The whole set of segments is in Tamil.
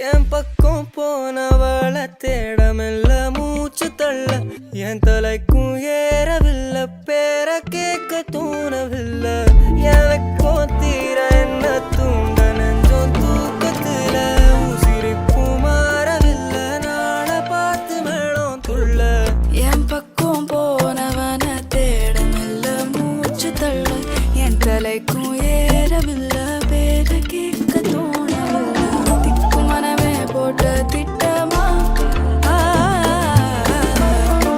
என் பக்கம் போனவள தேடமில்ல மூச்சு தள்ள என் தலைக்கும் ஏறவில்லை பேர கேட்க தூணவில்லை எனக்கும் தீர என்ன தூண்ட நெஞ்சோம் தூக்கத்துல உசிரிப்பும் மாறவில்லை நாள பார்த்து மேளம் துள்ள என் பக்கம் போனவன தேடமில்ல மூச்சு தள்ள என் தலைக்கும் ஏறவில்லை பேர கேட்க தோணவில்லை திக்கு மனமே போட்ட திட்டமா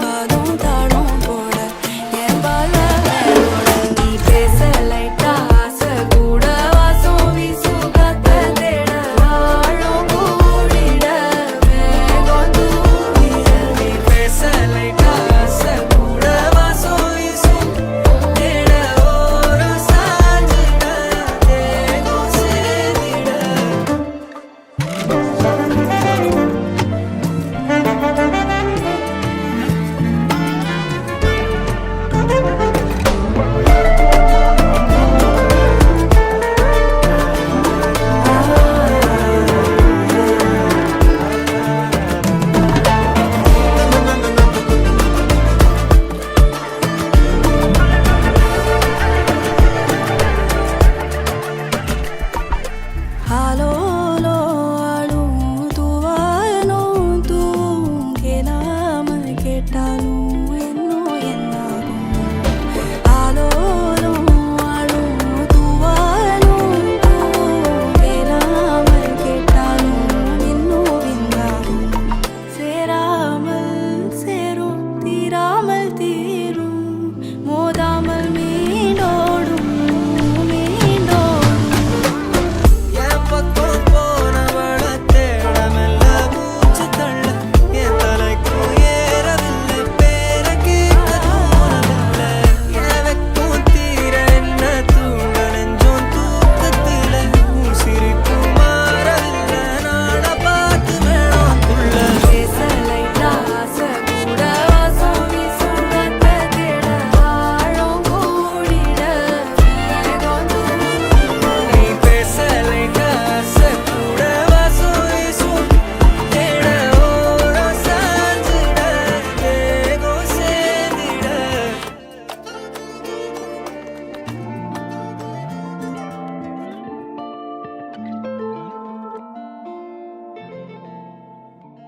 பாதம் தாளம் போட என் பால நீ பேச லைட்டா ஆசை கூட வாசம் வீசுகாத்த தேட ஆழம் கூடிட மேகம் தூவிட நீ பேச லைட்டா ஆசை கூட வாசம் வீசும் தேட ஓரம் சாஞ்சிட தேகம் சேவிட Halolo alu tu vano tu ke naam ketalu